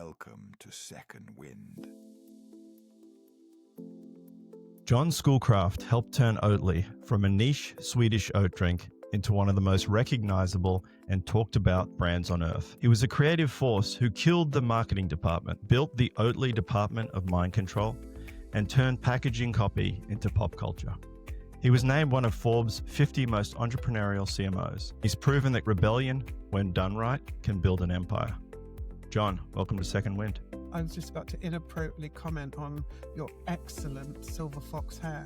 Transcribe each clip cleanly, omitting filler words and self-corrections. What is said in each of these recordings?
Welcome to Second Wind. John Schoolcraft helped turn Oatly from a niche Swedish oat drink into one of the most recognizable and talked about brands on earth. He was a creative force who killed the marketing department, built the Oatly department of mind control, and turned packaging copy into pop culture. He was named one of Forbes' 50 most entrepreneurial CMOs. He's proven that rebellion, when done right, can build an empire. John, welcome to Second Wind. I was just about to inappropriately comment on your excellent silver fox hair.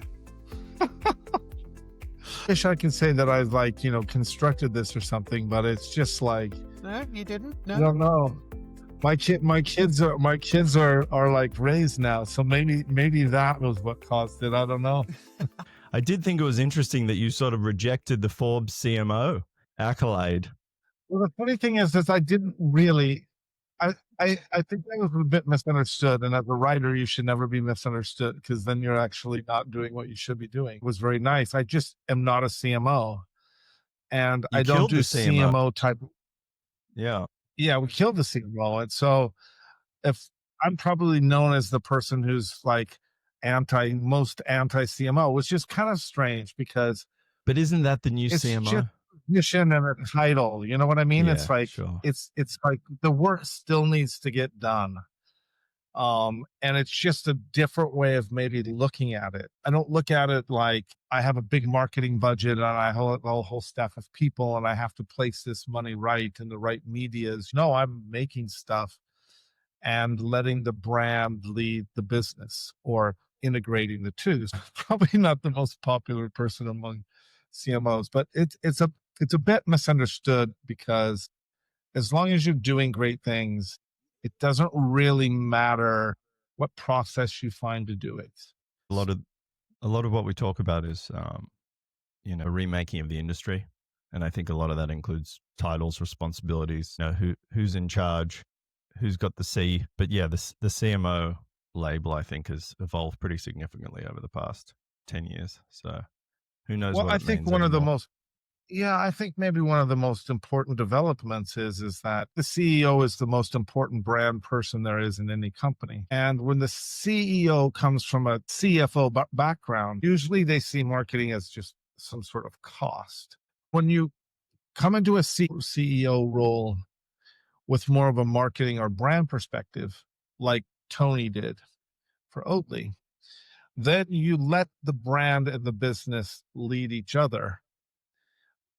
Wish I could say that I constructed this or something, but it's just like, No, you didn't. No, I don't know. My kids are like raised now, so maybe that was what caused it. I don't know. I did think it was interesting that you sort of rejected the Forbes CMO accolade. Well, the funny thing is I didn't really. I think that was a bit misunderstood. And as a writer, you should never be misunderstood, because then you're actually not doing what you should be doing. It was very nice. I just am not a CMO, and I don't do CMO type. Yeah, we killed the CMO, and so if I'm probably known as the person who's like most anti CMO, which is kind of strange because. But isn't that the new CMO? Mission and a title, you know what I mean? Yeah, it's like, sure. It's like the work still needs to get done. And it's just a different way of maybe looking at it. I don't look at it like I have a big marketing budget and I have a whole staff of people and I have to place this money right in the right medias. No, I'm making stuff and letting the brand lead the business, or integrating the two. Probably not the most popular person among CMOs, but it's a bit misunderstood, because as long as you're doing great things, it doesn't really matter what process you find to do it. A lot of what we talk about is, a remaking of the industry. And I think a lot of that includes titles, responsibilities, who's in charge, who's got the C. But yeah, the CMO label, I think, has evolved pretty significantly over the past 10 years. So who knows what it means anymore. I think maybe one of the most important developments is that the CEO is the most important brand person there is in any company. And when the CEO comes from a CFO background, usually they see marketing as just some sort of cost. When you come into a CEO role with more of a marketing or brand perspective, like Toni did for Oatly, then you let the brand and the business lead each other.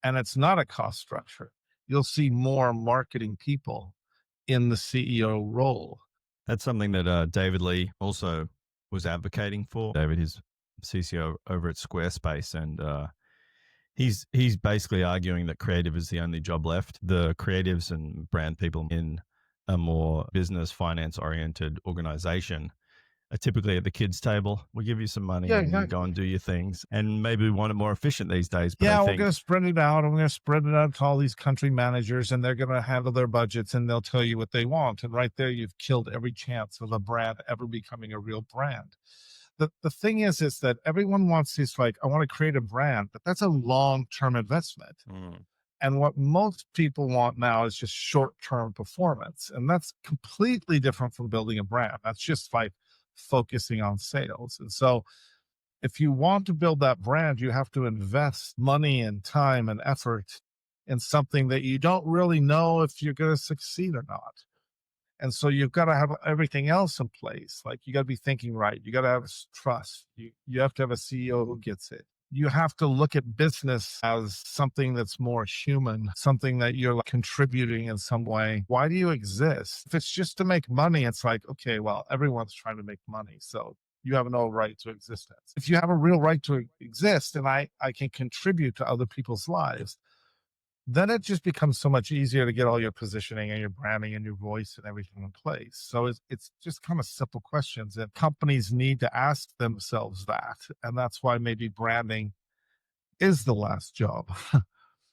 And it's not a cost structure. You'll see more marketing people in the CEO role. That's something that David Lee also was advocating for. David is CCO over at Squarespace, and he's basically arguing that creative is the only job left. The creatives and brand people in a more business finance oriented organization are typically at the kids' table. We give you some money and you go and do your things. And maybe we want it more efficient these days. But we're going to spread it out. I'm going to spread it out to all these country managers, and they're going to handle their budgets, and they'll tell you what they want. And right there, you've killed every chance of a brand ever becoming a real brand. The thing is that everyone wants this, like, I want to create a brand, but that's a long-term investment. And what most people want now is just short-term performance. And that's completely different from building a brand. That's just like focusing on sales. And so if you want to build that brand, you have to invest money and time and effort in something that you don't really know if you're going to succeed or not. And so you've got to have everything else in place. Like, you got to be thinking right. You got to have trust. You have to have a CEO who gets it. You have to look at business as something that's more human, something that you're contributing in some way. Why do you exist? If it's just to make money, it's like, okay, well, everyone's trying to make money, so you have no right to existence. If you have a real right to exist, and I can contribute to other people's lives, then it just becomes so much easier to get all your positioning and your branding and your voice and everything in place. So it's just kind of simple questions that companies need to ask themselves that. And that's why maybe branding is the last job.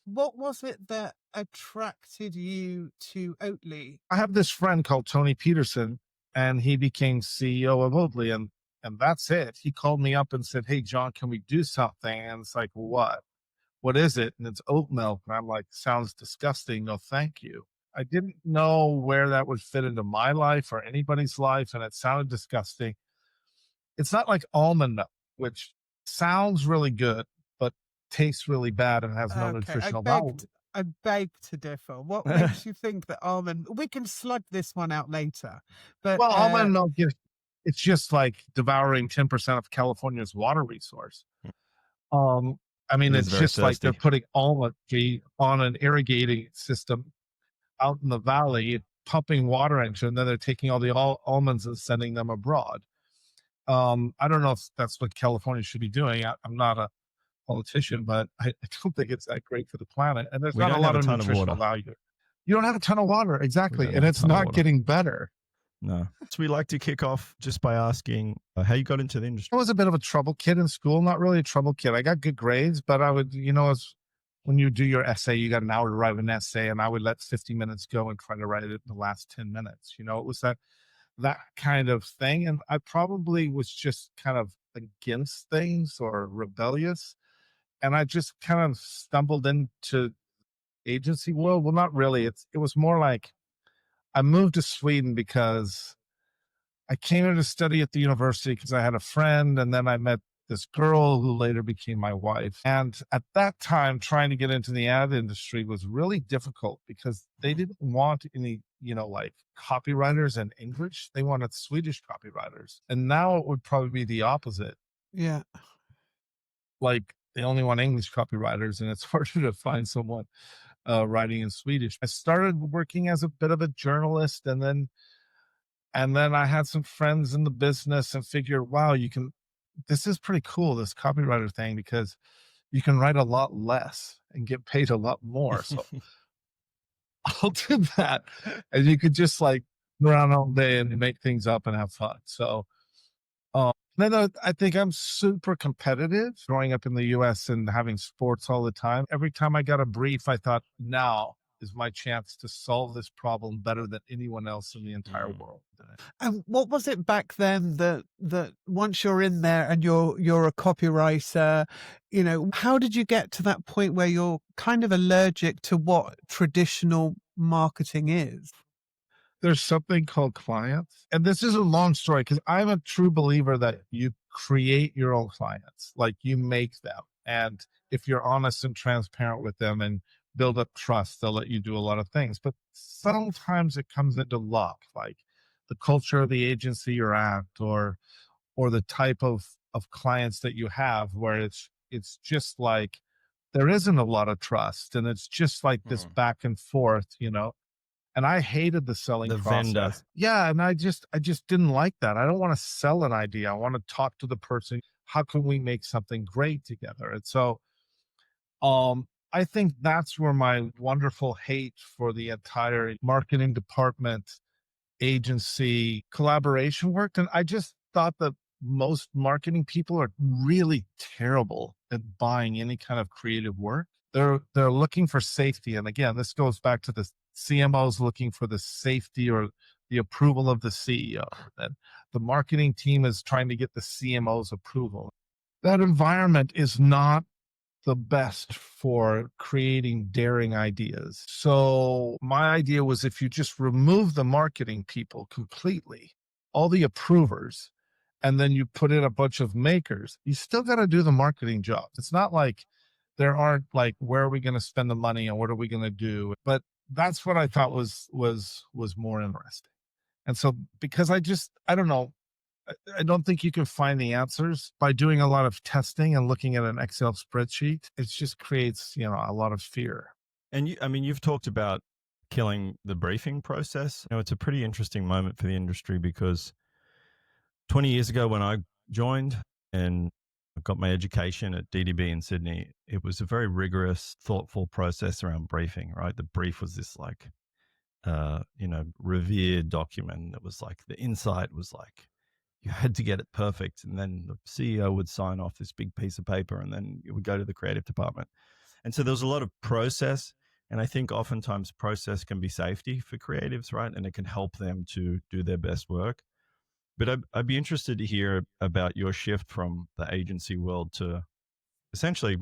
What was it that attracted you to Oatly? I have this friend called Toni Petersson, and he became CEO of Oatly, and that's it. He called me up and said, "Hey, John, can we do something?" And it's like, what is it? And it's oat milk. And I'm like, sounds disgusting. No, thank you. I didn't know where that would fit into my life or anybody's life, and it sounded disgusting. It's not like almond milk, which sounds really good, but tastes really bad and has no Okay, nutritional value. I beg to differ. What makes you think that almond? We can slug this one out later, but Well, almond milk is it's just like devouring 10% of California's water resource. Um, I mean, It is it's very just like they're thirsty. putting almond tea on an irrigating system out in the valley, pumping water into, and then they're taking all the almonds and sending them abroad. I don't know if that's what California should be doing. I'm not a politician, but I don't think it's that great for the planet. And there's We not a don't have lot a of ton of nutritional water. value. You don't have a ton of water, We exactly, don't and have a it's ton of not water. getting better. No. So we like to kick off just by asking how you got into the I industry. was a bit of a trouble kid in school. Not really a trouble kid. I got good grades, but I would, as when you do your essay, you got an hour to write an essay, and I would let 50 minutes go and try to write it in the last 10 minutes. It was that kind of thing. And I probably was just kind of against things or rebellious. And I just kind of stumbled into agency world. Well, not really. It was more like I moved to Sweden because I came here to study at the university because I had a friend, and then I met this girl who later became my wife. And at that time, trying to get into the ad industry was really difficult because they didn't want any, like copywriters in English. They wanted Swedish copywriters. And now it would probably be the opposite. yeah, Like they only want English copywriters, and it's harder to find someone writing in Swedish. I started working as a bit of a journalist, and then I had some friends in the business and figured, wow, this is pretty cool, this copywriter thing, because you can write a lot less and get paid a lot more. So I'll do that. And you could just like run around all day and make things up and have fun. So then I think I'm super competitive growing up in the US and having sports all the time. Every time I got a brief, I thought, now is my chance to solve this problem better than anyone else in the entire world. and what was it back then that once you're in there and you're a copywriter, how did you get to that point where you're kind of allergic to what traditional marketing is? There's something called clients. And this is a long story because I'm a true believer that you create your own clients, like you make them. And if you're honest and transparent with them and build up trust, they'll let you do a lot of things. But sometimes it comes into luck, like the culture of the agency you're at or the type of clients that you have, where it's just like there isn't a lot of trust and it's just like this back and forth. And I hated the selling The process. vendor. Yeah, and I just didn't like that. I don't want to sell an idea. I want to talk to the person. How can we make something great together? And so I think that's where my wonderful hate for the entire marketing department, agency, collaboration worked. And I just thought that most marketing people are really terrible at buying any kind of creative work. They're looking for safety. And again, this goes back to the CMOs looking for the safety or the approval of the CEO. And the marketing team is trying to get the CMO's approval. That environment is not the best for creating daring ideas. So my idea was, if you just remove the marketing people completely, all the approvers, and then you put in a bunch of makers, you still got to do the marketing job. It's not like there aren't like, where are we going to spend the money and what are we going to do? But that's what I thought was more interesting. And so because I don't know, I don't think you can find the answers by doing a lot of testing and looking at an Excel spreadsheet. It just creates, a lot of fear. And you've talked about killing the briefing process. It's a pretty interesting moment for the industry because 20 years ago when I joined and I got my education at DDB in Sydney, it was a very rigorous, thoughtful process around briefing, right? The brief was this like, revered document that was like, the insight was like, you had to get it perfect. And then the CEO would sign off this big piece of paper and then it would go to the creative department. And so there was a lot of process. And I think oftentimes process can be safety for creatives, right? And it can help them to do their best work. But I'd be interested to hear about your shift from the agency world to essentially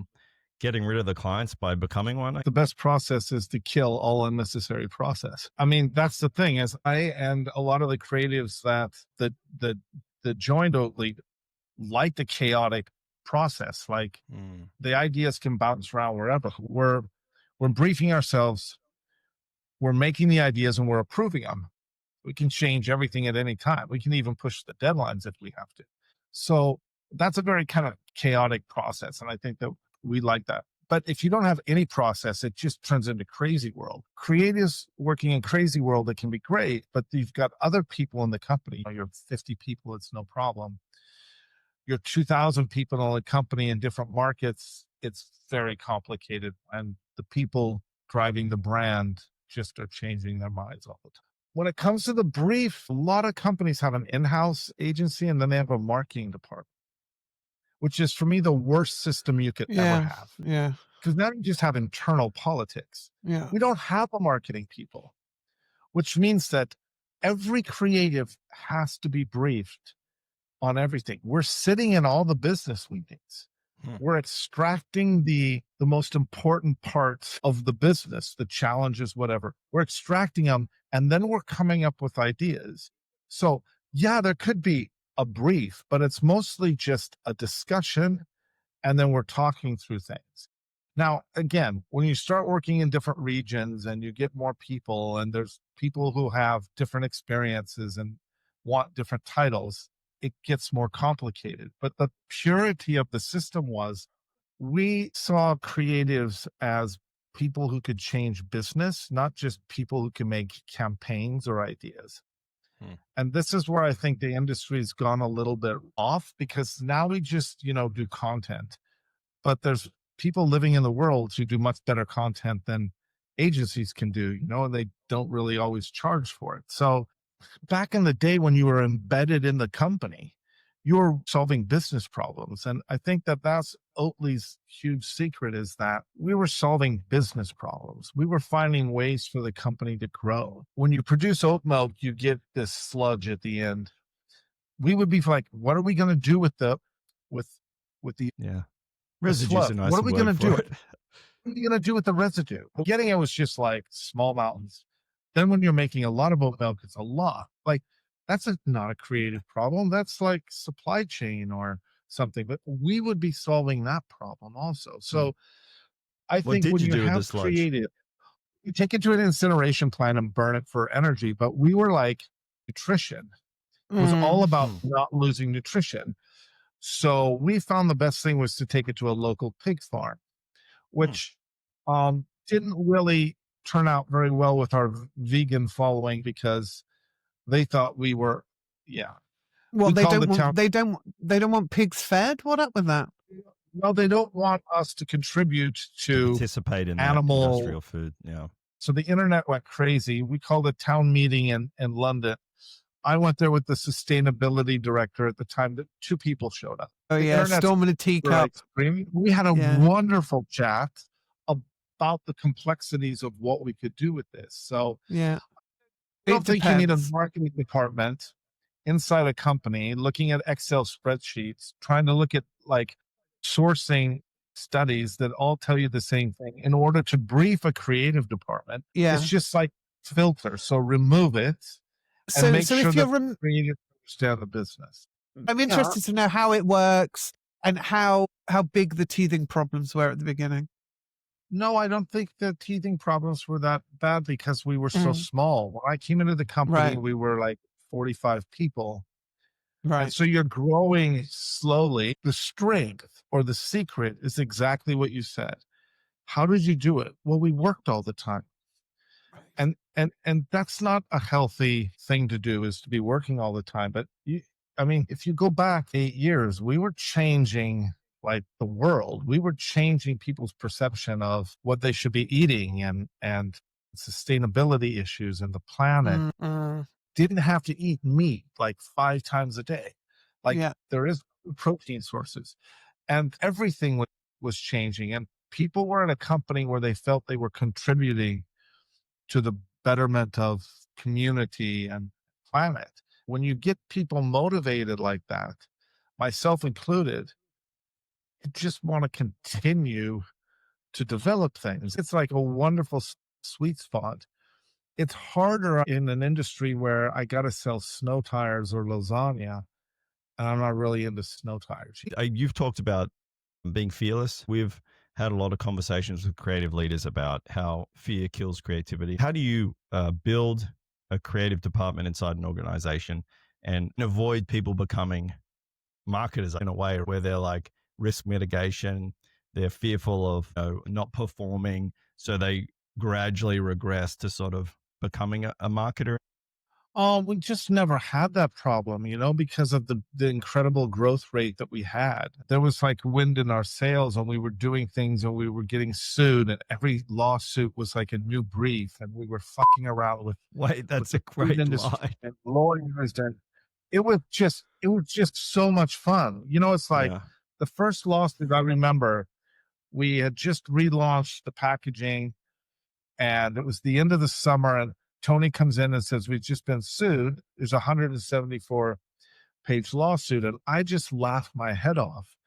getting rid of the clients by becoming one? The best process is to kill all unnecessary process. I mean, that's the thing is I and a lot of the creatives that joined Oatly like the chaotic process. Like the ideas can bounce around wherever. We're briefing ourselves, we're making the ideas and we're approving them. We can change everything at any time. We can even push the deadlines if we have to. So that's a very kind of chaotic process. And I think that we like that. But if you don't have any process, it just turns into crazy world. Creatives working in crazy world, that can be great, but you've got other people in the company. You're 50 people, it's no problem. You're 2,000 people in a company in different markets, it's very complicated. And the people driving the brand just are changing their minds all the time. When it comes to the brief, a lot of companies have an in-house agency and then they have a marketing department, which is for me the worst system you could ever have. Yeah. Because now you just have internal politics. Yeah. We don't have a marketing people, which means that every creative has to be briefed on everything. We're sitting in all the business meetings. We're extracting the most important parts of the business, the challenges, whatever. We're extracting them, and then we're coming up with ideas. So yeah, there could be a brief, but it's mostly just a discussion, and then we're talking through things. Now, again, when you start working in different regions and you get more people, and there's people who have different experiences and want different titles, it gets more complicated. But the purity of the system was we saw creatives as people who could change business, not just people who can make campaigns or ideas. And this is where I think the industry's gone a little bit off, because now we just, do content, but there's people living in the world who do much better content than agencies can do, and they don't really always charge for it. So back in the day when you were embedded in the company, you were solving business problems. And I think that that's Oatly's huge secret, is that we were solving business problems. We were finding ways for the company to grow. When you produce oat milk, you get this sludge at the end. We would be like, what are we going to do with the Residue's a sludge? nice What are we going to word do? for it. What are you going to do with the residue? Getting it was just like small mountains. Then when you're making a lot of oat milk, it's a lot. Like that's not a creative problem. That's like supply chain or something. But we would be solving that problem also. So I What think did when you you do with the have sludge? creative, you take it to an incineration plant and burn it for energy. But we were like nutrition. It was all about not losing nutrition. So we found the best thing was to take it to a local pig farm, which didn't really turn out very well with our vegan following, because they thought we were, Well, we they called don't the want town. they don't want pigs fed. What up with that? Well, they don't want us to contribute to Participate in that animal industrial food. Yeah. So the internet went crazy. We called a town meeting in London. I went there with the sustainability director at the time. That 2 people showed up. Oh The yeah, internet's storm in a teacup. like screaming. We had a Yeah. wonderful chat about the complexities of what we could do with this. So Yeah. I don't think you need a depends. marketing department inside a company looking at Excel spreadsheets, trying to look at like sourcing studies that all tell you the same thing in order to brief a creative department. Yeah. It's just like filter. So remove it and So make so sure if that you're the creative understand the business. I'm interested to know how it works and how big the teething problems were at the beginning. No, I don't think the teething problems were that bad because we were so small. When I came into the company, Right. we were like 45 people. And Right. so you're growing slowly. The strength or the secret is exactly what you said. How did you do it? Well, we worked all the time. And that's not a healthy thing to do, is to be working all the time. But if you go back 8 years, we were changing like the world. We were changing people's perception of what they should be eating and sustainability issues and the planet. Didn't have to eat meat like 5 times a day. Like there is protein sources, and everything was changing. And people were in a company where they felt they were contributing to the betterment of community and planet. When you get people motivated like that, myself included, you just want to continue to develop things. It's like a wonderful sweet spot. It's harder in an industry where I got to sell snow tires or lasagna, and I'm not really into snow tires. You've talked about being fearless. We've had a lot of conversations with creative leaders about how fear kills creativity. How do you build a creative department inside an organization and avoid people becoming marketers in a way where they're like risk mitigation, they're fearful of not performing, so they gradually regress to sort of becoming a marketer? Oh, we just never had that problem, because of the incredible growth rate that we had. There was like wind in our sails, and we were doing things and we were getting sued, and every lawsuit was like a new brief, and we were fucking around with Wait, that's the a great food industry line. and lawyers, and it was just so much fun. It's like Yeah. the first lawsuit I remember, we had just relaunched the packaging, and it was the end of the summer, and Toni comes in and says, we've just been sued. There's a 174-page lawsuit. And I just laughed my head off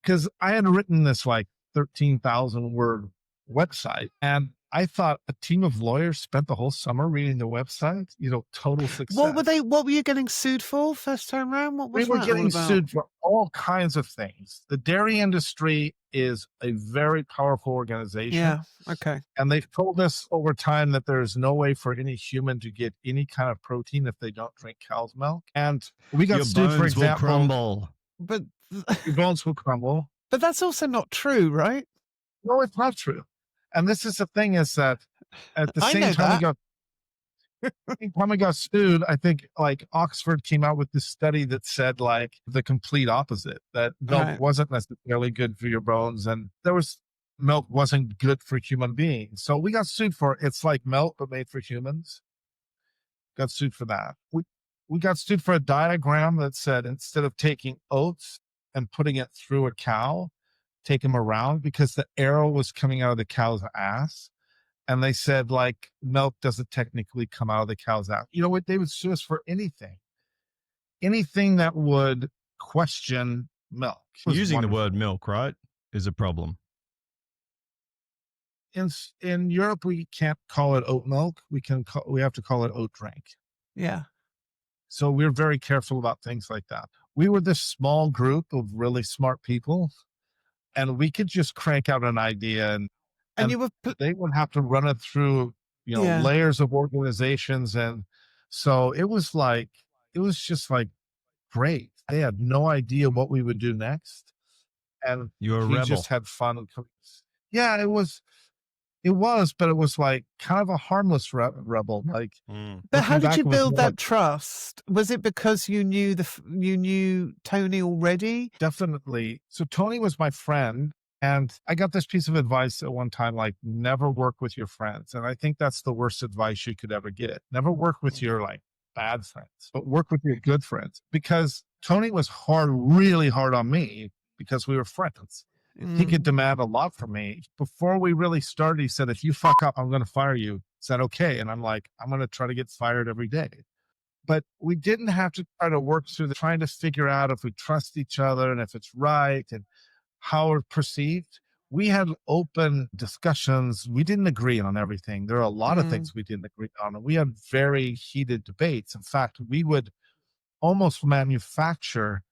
because I had written this like 13,000 word website. And I thought a team of lawyers spent the whole summer reading the website, total success. What were you getting sued for first time around? What was We were that getting all about? sued for all kinds of things. The dairy industry is a very powerful organization. Yeah. Okay. And they've told us over time that there's no way for any human to get any kind of protein if they don't drink cow's milk. And we got Your sued, for bones will example, crumble. But your bones will crumble. but that's also not true, right? No, it's not true. And this is the thing, is that at the I same know time that. we got sued, I think like Oxford came out with this study that said like the complete opposite, that milk Right. wasn't necessarily good for your bones, and milk wasn't good for human beings. So we got sued for it. It's like milk but made for humans. Got sued for that. We got sued for a diagram that said instead of taking oats and putting it through a cow, take them around, because the arrow was coming out of the cow's ass. And they said like milk doesn't technically come out of the cow's ass. You know what? They would sue us for anything that would question milk. It was Using wonderful. the word milk, right, is a problem. In Europe, we can't call it oat milk. We have to call it oat drink. Yeah. So we're very careful about things like that. We were this small group of really smart people, and we could just crank out an idea, and you were they would have to run it through, Yeah. layers of organizations. And so it was just like great. They had no idea what we would do next. And You're a we rebel. just had fun. Yeah, it was, but it was like kind of a harmless rebel. Like, But how looking did back, you it was build more that like- trust? Was it because you knew Toni already? Definitely. So Toni was my friend, and I got this piece of advice at one time, like never work with your friends. And I think that's the worst advice you could ever get. Never work with your like bad friends, but work with your good friends, because Toni was really hard on me because we were friends. He could demand a lot from me. Before we really started, he said, if you fuck up, I'm going to fire you. Is that okay? And I'm like, I'm going to try to get fired every day. But we didn't have to try to work through trying to figure out if we trust each other and if it's right and how we're perceived. We had open discussions. We didn't agree on everything. There are a lot of things we didn't agree on, and we had very heated debates. In fact, we would almost manufacture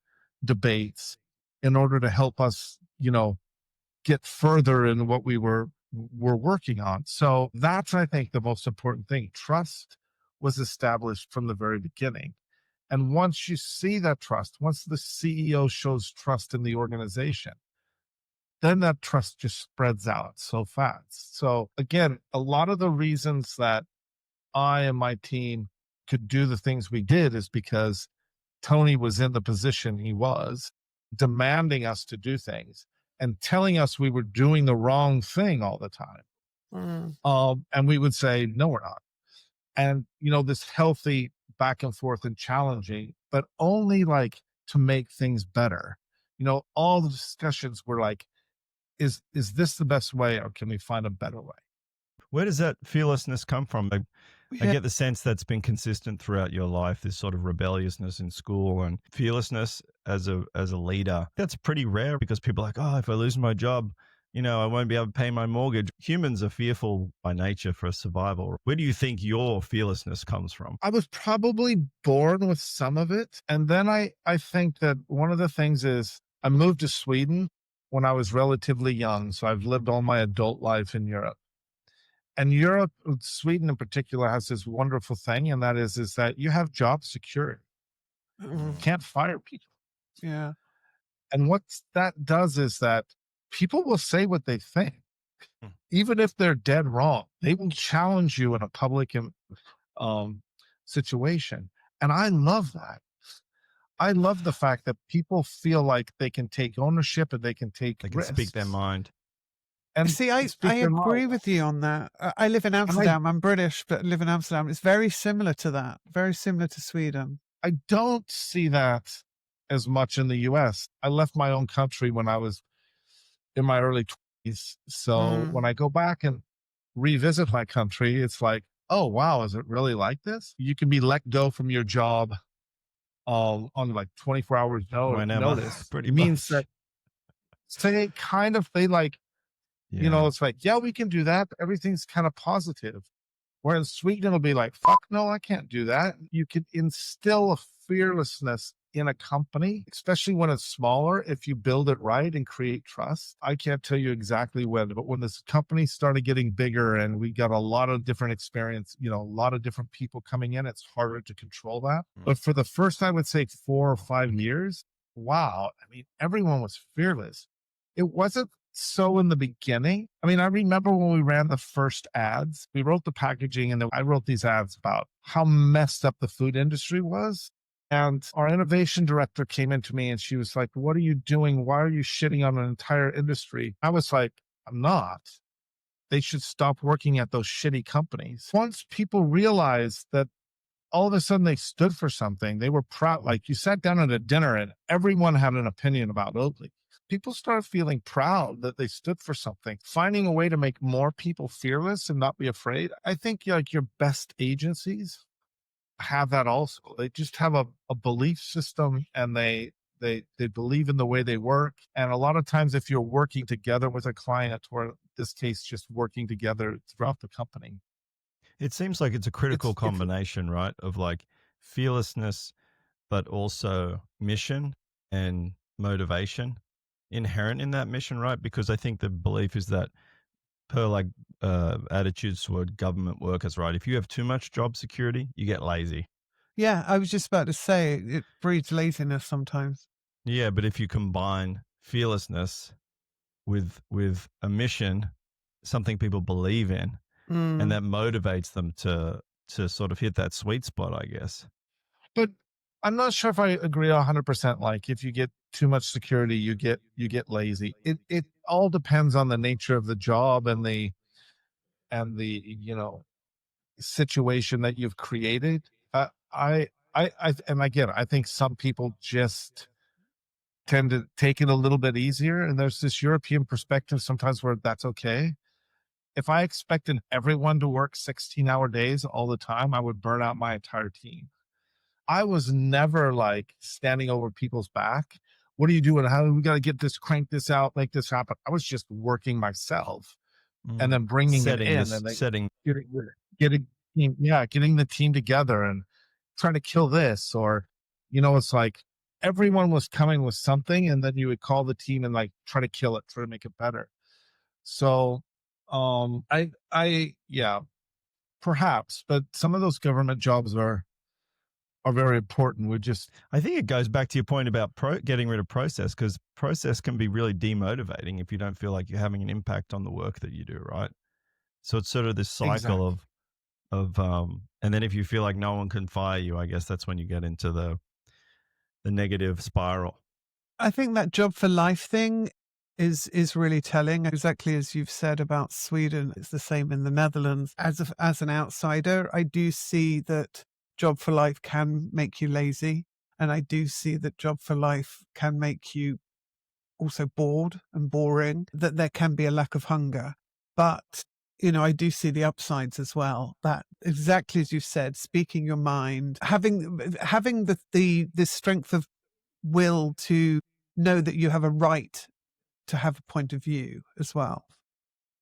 debates in order to help us, get further in what we were working on. So that's, I think, the most important thing. Trust was established from the very beginning. And once you see that trust, once the CEO shows trust in the organization, then that trust just spreads out so fast. So again, a lot of the reasons that I and my team could do the things we did is because Toni was in the position he was, demanding us to do things and telling us we were doing the wrong thing all the time. And we would say, no, we're not. And, this healthy back and forth and challenging, but only like to make things better. All the discussions were like, is this the best way, or can we find a better way? Where does that fearlessness come from? I Yeah. get the sense that's been consistent throughout your life, this sort of rebelliousness in school and fearlessness as a leader. That's pretty rare, because people are like, oh, if I lose my job, I won't be able to pay my mortgage. Humans are fearful by nature for survival. Where do you think your fearlessness comes from? I was probably born with some of it. And then I think that one of the things is I moved to Sweden when I was relatively young. So I've lived all my adult life in Europe. And Europe, Sweden in particular, has this wonderful thing, and that is that you have job security. You can't fire people. Yeah. And what that does is that people will say what they think, Hmm. even if they're dead wrong. They will challenge you in a public situation. And I love that. I love the fact that people feel like they can take ownership and they can take They can risks. speak their mind. And See, I speak their agree mind. with you on that. I live in Amsterdam. I'm British, but live in Amsterdam. It's very similar to that. Very similar to Sweden. I don't see that as much in the US. I left my own country when I was in my early 20s. So when I go back and revisit my country, it's like, oh, wow, is it really like this? You can be let go from your job on like 24 hours Whenever, notice. pretty It means much. that they like, Yeah. it's like, yeah, we can do that. But everything's kind of positive. Whereas Sweden, it'll be like, fuck no, I can't do that. You can instill a fearlessness in a company, especially when it's smaller, if you build it right and create trust. I can't tell you exactly when, but when this company started getting bigger and we got a lot of different experience, a lot of different people coming in, it's harder to control that. But for the first, I would say 4 or 5 years, wow, I mean, everyone was fearless. It wasn't so in the beginning. I mean, I remember when we ran the first ads, we wrote the packaging and then I wrote these ads about how messed up the food industry was. And our innovation director came into me and she was like, what are you doing? Why are you shitting on an entire industry? I was like, I'm not. They should stop working at those shitty companies. Once people realized that all of a sudden they stood for something, they were proud. Like you sat down at a dinner and everyone had an opinion about Oatly. People started feeling proud that they stood for something, finding a way to make more people fearless and not be afraid. I think like your best agencies have that also. They just have a belief system and they believe in the way they work. And a lot of times if you're working together with a client, or in this case, just working together throughout the company. It seems like it's a critical It's combination, right? Of like fearlessness, but also mission and motivation inherent in that mission, right? Because I think the belief is that per like attitudes toward government workers, right? If you have too much job security, you get lazy. Yeah, I was just about to say it breeds laziness sometimes. Yeah, but if you combine fearlessness with a mission, something people believe in, and that motivates them to sort of hit that sweet spot, I guess. But I'm not sure if I agree 100%. Like if you get too much security, you get lazy. It all depends on the nature of the job and the situation that you've created. And again, I think some people just tend to take it a little bit easier. And there's this European perspective sometimes where that's okay. If I expected everyone to work 16-hour days all the time, I would burn out my entire team. I was never like standing over people's back. What are you doing? How we got to get this, crank this out, make this happen? I was just working myself and then bringing it in and getting the team together and trying to kill this, or it's like everyone was coming with something and then you would call the team and like try to kill it, try to make it better. So yeah, perhaps, but some of those government jobs are very important. I think it goes back to your point about getting rid of process, because process can be really demotivating if you don't feel like you're having an impact on the work that you do, right? So it's sort of this cycle of and then if you feel like no one can fire you, I guess that's when you get into the negative spiral. I think that job for life thing is really telling. Exactly as you've said about Sweden, it's the same in the Netherlands. As an outsider, I do see that job for life can make you lazy, and I do see that job for life can make you also bored and boring, that there can be a lack of hunger. But I do see the upsides as well. That exactly as you said, speaking your mind, having the strength of will to know that you have a right to have a point of view as well.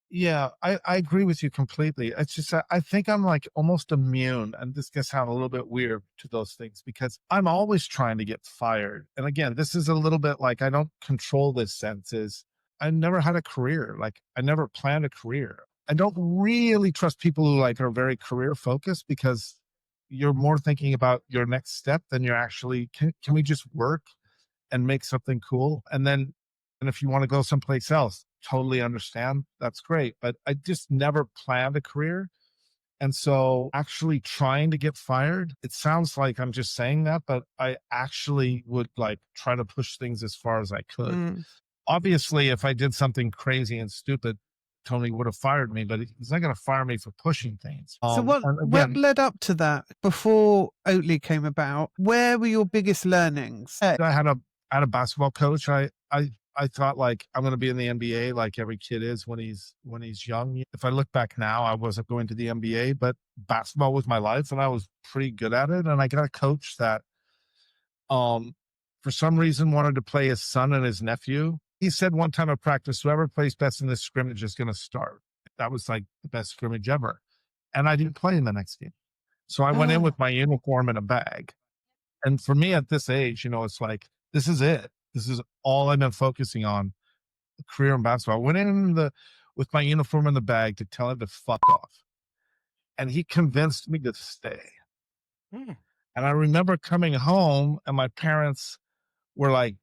Yeah, I agree with you completely. It's just that I think I'm like almost immune, and this can sound a little bit weird to those things because I'm always trying to get fired. And again, this is a little bit like I don't control this sense is I never had a career. Like I never planned a career. I don't really trust people who like are very career focused because you're more thinking about your next step than you're actually can we just work and make something cool? And if you want to go someplace else, totally understand. That's great. But I just never planned a career. And so actually trying to get fired, it sounds like I'm just saying that, but I actually would like try to push things as far as I could. Mm. Obviously, if I did something crazy and stupid, Tony would have fired me, but he's not going to fire me for pushing things. So what And again, led up to that before Oatly came about? Where were your biggest learnings? I had a basketball coach. I thought like I'm going to be in the NBA like every kid is when he's young. If I look back now, I wasn't going to the NBA, but basketball was my life and I was pretty good at it. And I got a coach that for some reason wanted to play his son and his nephew. He said one time at practice, whoever plays best in this scrimmage is going to start. That was like the best scrimmage ever. And I didn't play in the next game. So I went in with my uniform and a bag. And for me at this age, it's like, this is it. This is all I've been focusing on, a career in basketball. I went in with my uniform in the bag to tell him to fuck off. And he convinced me to stay. And I remember coming home and my parents were like,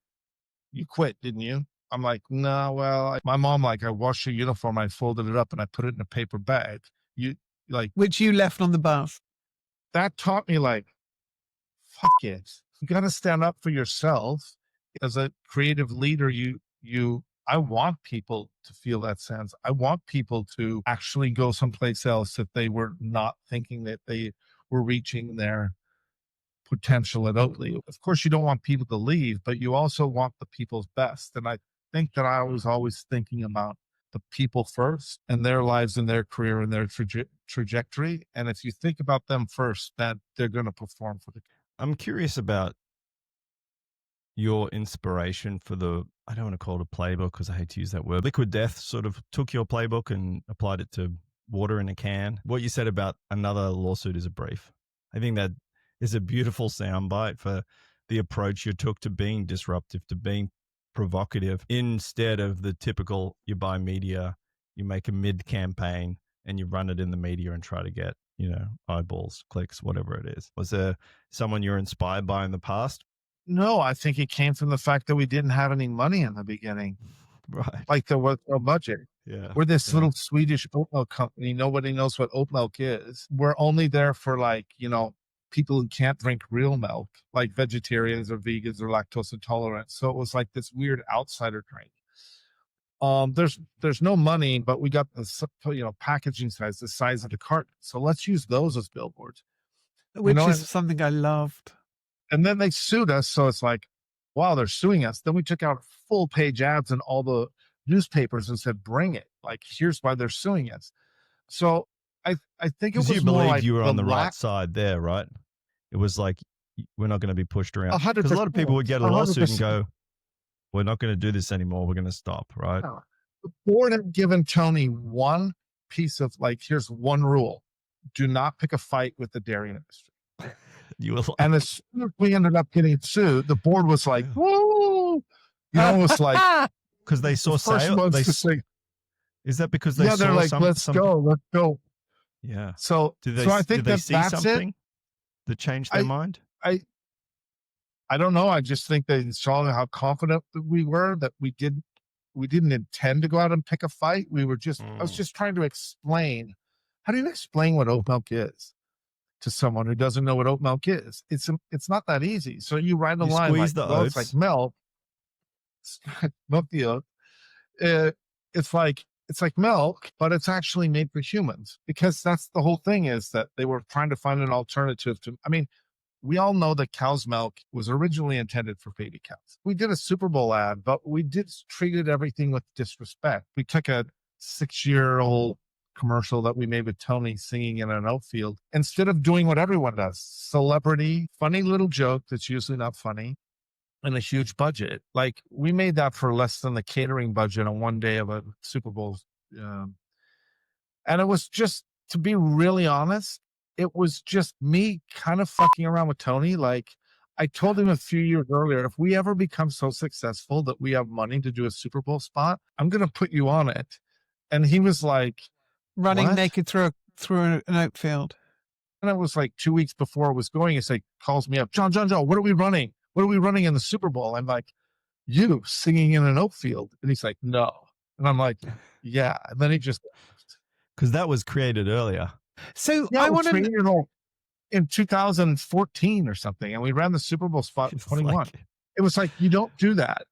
you quit, didn't you? I'm like, no, well, my mom, like, I washed your uniform, I folded it up and I put it in a paper bag. Which you left on the bus. That taught me like, fuck it. You got to stand up for yourself. As a creative leader, I want people to feel that sense. I want people to actually go someplace else if they were not thinking that they were reaching their potential at Oatly. Of course, you don't want people to leave, but you also want the people's best. And I think that I was always thinking about the people first and their lives and their career and their trajectory. And if you think about them first, that they're going to perform for the. I'm curious about your inspiration for I don't want to call it a playbook because I hate to use that word. Liquid Death sort of took your playbook and applied it to water in a can. What you said about another lawsuit is a brief. I think that is a beautiful soundbite for the approach you took to being disruptive, to being provocative, instead of the typical you buy media, you make a mid-campaign and you run it in the media and try to get, eyeballs, clicks, whatever it is. Was there someone you're inspired by in the past? No, I think it came from the fact that we didn't have any money in the beginning. Right. Like there was no budget. Yeah. We're this little Swedish oat milk company. Nobody knows what oat milk is. We're only there for like, people who can't drink real milk, like vegetarians or vegans or lactose intolerant. So it was like this weird outsider drink. There's no money, but we got the packaging size, the size of the carton. So let's use those as billboards. Which is something I loved. And then they sued us. So it's like, wow, they're suing us. Then we took out full page ads in all the newspapers and said, bring it. Like, here's why they're suing us. So I think it was you more believe like you were on the right side there, right? It was like, we're not going to be pushed around. 100%. Because a lot of people would get a lawsuit 100%. and go, we're not going to do this anymore. We're going to stop, right? No. The board had given Tony one piece of like, here's one rule. Do not pick a fight with the dairy industry. You were like, And as soon as we ended up getting sued, the board was like, whoa. It was like, because they saw sales. Is that because they saw they're like, let's go. Yeah. So I think did they see that's something it. That changed their mind? I don't know. I just think they saw how confident that we were, that we didn't intend to go out and pick a fight. We were just, I was just trying to explain. How do you explain what oat milk is to someone who doesn't know what oat milk is? It's not that easy. So you write a line like, the oats. It's like milk. Milk the oat. It's like milk, but it's actually made for humans, because that's the whole thing, is that they were trying to find an alternative to, we all know that cow's milk was originally intended for baby cows. We did a Super Bowl ad, but we treated everything with disrespect. We took a 6-year-old commercial that we made with Tony singing in an outfield. Instead of doing what everyone does, celebrity, funny little joke that's usually not funny, and a huge budget. Like we made that for less than the catering budget on one day of a Super Bowl. Um, and it was just, to be really honest, it was just me kind of fucking around with Tony. Like I told him a few years earlier, if we ever become so successful that we have money to do a Super Bowl spot, I'm going to put you on it. And he was like, Running what? naked through an oat field. And it was like 2 weeks before it was going. It's like, calls me up, John, what are we running? What are we running in the Super Bowl? I'm like, you singing in an oat field. And he's like, no. And I'm like, yeah. And then he just left. Because that was created earlier. So Yeah, I it was want to. created in 2014 or something. And we ran the Super Bowl spot in It's 21. like- It was like, you don't do that.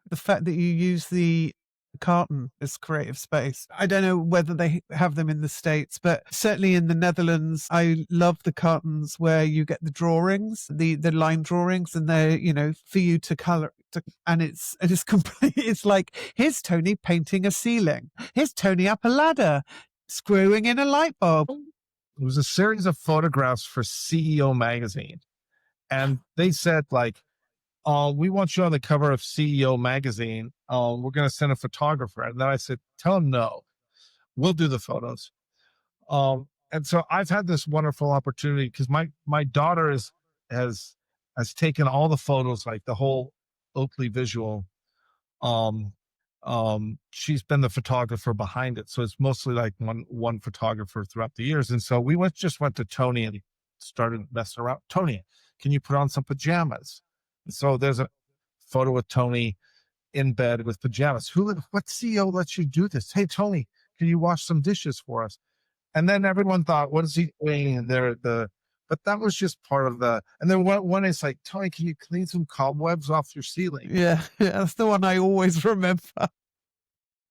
The fact that you use the carton as creative space. I don't know whether they have them in the States, but certainly in the Netherlands, I love the cartons where you get the drawings, the line drawings, and they're, you know, for you to color. And it is complete. It's like, here's Tony painting a ceiling. Here's Tony up a ladder, screwing in a light bulb. It was a series of photographs for CEO magazine. And they said, like, we want you on the cover of CEO magazine. We're going to send a photographer. And then I said, tell him no, we'll do the photos. And so I've had this wonderful opportunity because my daughter has taken all the photos, like the whole Oatly visual. She's been the photographer behind it. So it's mostly like one photographer throughout the years. And so we just went to Tony and started messing around. Tony, can you put on some pajamas? So there's a photo with Tony in bed with pajamas. What CEO lets you do this? Hey, Tony, can you wash some dishes for us? And then everyone thought, what is he doing? And but that was just part of and then one is like, Tony, can you clean some cobwebs off your ceiling? Yeah, that's the one I always remember.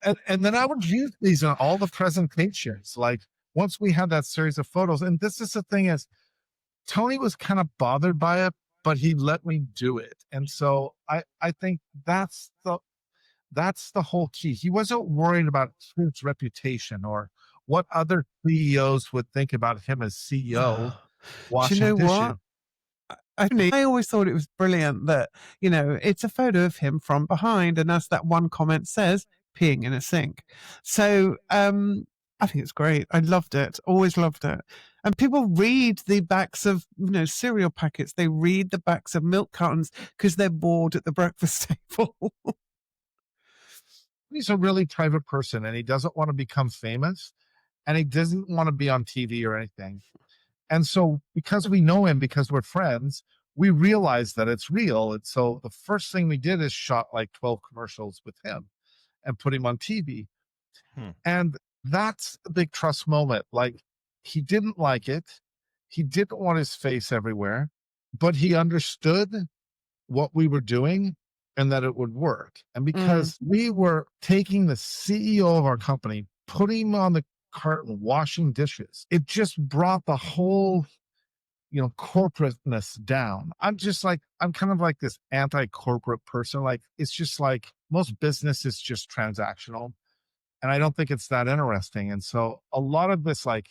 And then I would use these in all the presentations. Like once we had that series of photos, and this is the thing is, Tony was kind of bothered by it, but he let me do it. And so I think that's the whole key. He wasn't worried about his reputation or what other CEOs would think about him as CEO. Do you know what? I always thought it was brilliant that, you know, it's a photo of him from behind. And as that one comment says, peeing in a sink. So I think it's great. I loved it. Always loved it. And people read the backs of, you know, cereal packets. They read the backs of milk cartons because they're bored at the breakfast table. He's a really private person and he doesn't want to become famous and he doesn't want to be on TV or anything. And so because we know him, because we're friends, we realize that it's real. And so the first thing we did is shot like 12 commercials with him and put him on TV. And that's a big trust moment. Like he didn't like it. He didn't want his face everywhere, but he understood what we were doing and that it would work. And because we were taking the CEO of our company, putting him on the carton, washing dishes, it just brought the whole, you know, corporateness down. I'm kind of like this anti-corporate person. Like, it's just like most business is just transactional. And I don't think it's that interesting. And so a lot of this like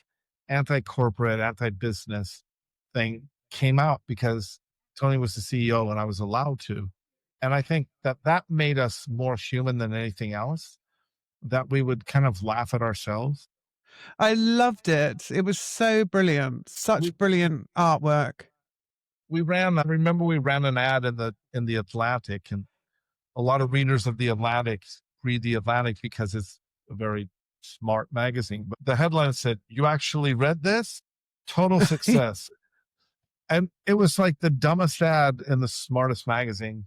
anti-corporate, anti-business thing came out because Tony was the CEO and I was allowed to. And I think that made us more human than anything else, that we would kind of laugh at ourselves. I loved it. It was so brilliant. Such brilliant artwork. I remember we ran an ad in the Atlantic, and a lot of readers of the Atlantic read the Atlantic because it's a very smart magazine. But the headline said, "You actually read this? Total success." And it was like the dumbest ad in the smartest magazine.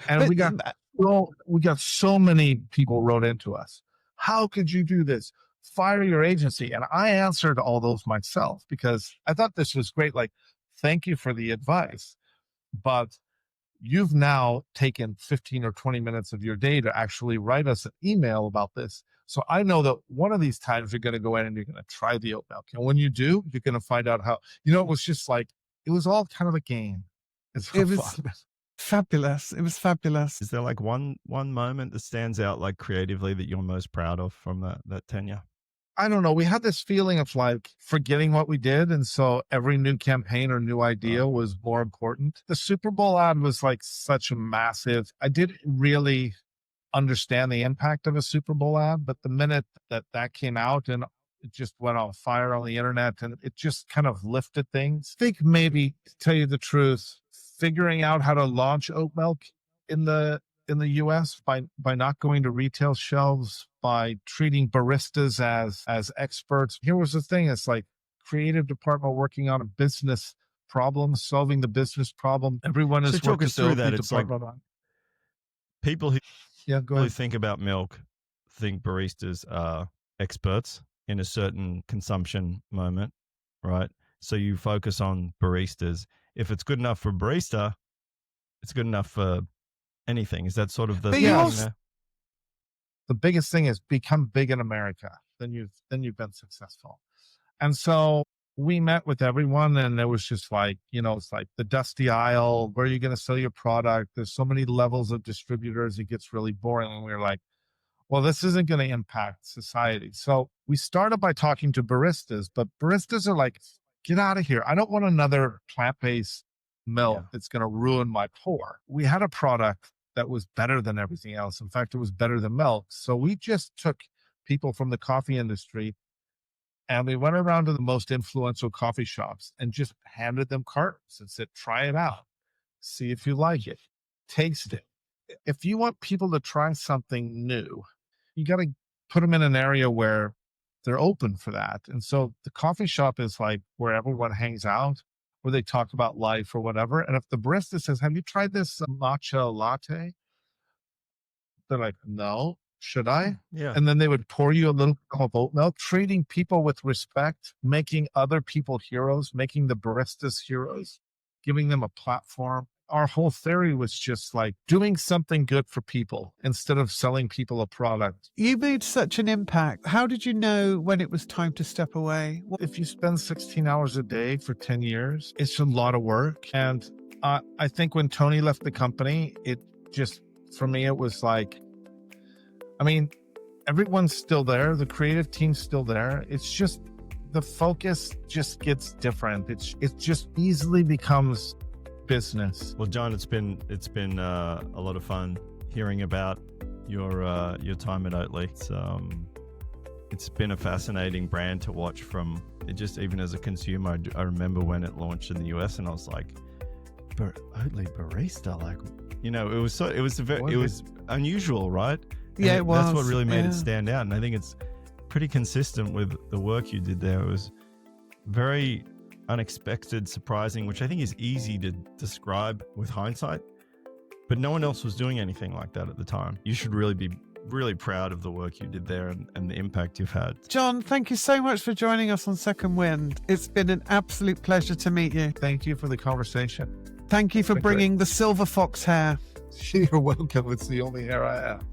And we got so many people wrote into us. How could you do this? Fire your agency. And I answered all those myself because I thought this was great. Like, thank you for the advice, but you've now taken 15 or 20 minutes of your day to actually write us an email about this. So I know that one of these times you're going to go in and you're going to try the oat milk. And when you do, you're going to find out how, you know, it was just like, it was all kind of a game. It was fabulous. It was fabulous. Is there like one moment that stands out like creatively that you're most proud of from that tenure? I don't know. We had this feeling of like forgetting what we did. And so every new campaign or new idea was more important. The Super Bowl ad was like such a massive, I didn't really understand the impact of a Super Bowl ad, but the minute that came out and it just went on fire on the internet and it just kind of lifted things. I think maybe, to tell you the truth, figuring out how to launch oat milk in the US by not going to retail shelves, by treating baristas as experts. Here was the thing. It's like creative department working on a business problem, solving the business problem. Everyone is So talk working us through that. the It's like department on. people who Yeah, go really ahead. think about milk think baristas are experts in a certain consumption moment, right? So you focus on baristas. If it's good enough for a barista, it's good enough for anything. Is that sort of the But thing you Yeah. also, there? The biggest thing is become big in America. Then you've been successful. And so we met with everyone and it was just like, it's like the dusty aisle. Where are you going to sell your product? There's so many levels of distributors. It gets really boring. And we were like, well, this isn't going to impact society. So we started by talking to baristas, but baristas are like, get out of here. I don't want another plant-based milk Yeah. that's going to ruin my pour. We had a product that was better than everything else. In fact, it was better than milk. So we just took people from the coffee industry and we went around to the most influential coffee shops and just handed them cartons and said, try it out. See if you like it. Taste it. If you want people to try something new, you got to put them in an area where they're open for that. And so the coffee shop is like where everyone hangs out, where they talk about life or whatever. And if the barista says, have you tried this matcha latte? They're like, no, should I? Yeah. And then they would pour you a little cup of oat milk, treating people with respect, making other people heroes, making the baristas heroes, giving them a platform. Our whole theory was just like doing something good for people instead of selling people a product. you made such an impact. How did you know when it was time to step away? If you spend 16 hours a day for 10 years, it's a lot of work. And I think when Toni left the company, it just, for me, it was like, I mean, everyone's still there. The creative team's still there. It's just the focus just gets different. It just easily becomes business. Well, John, it's been a lot of fun hearing about your time at Oatly. It's been a fascinating brand to watch from it. Just even as a consumer, I remember when it launched in the US, and I was like, Oatly barista, like, it was unusual, right? And Yeah, it was. That's what really made Yeah. it stand out, and I think it's pretty consistent with the work you did there. It was very unexpected, surprising, which I think is easy to describe with hindsight, but no one else was doing anything like that at the time. You should really be really proud of the work you did there and the impact you've had. John, thank you so much for joining us on Second Wind. It's been an absolute pleasure to meet you. Thank you for the conversation. Thank you for Thank you. bringing the silver fox hair. You're welcome. It's the only hair I have.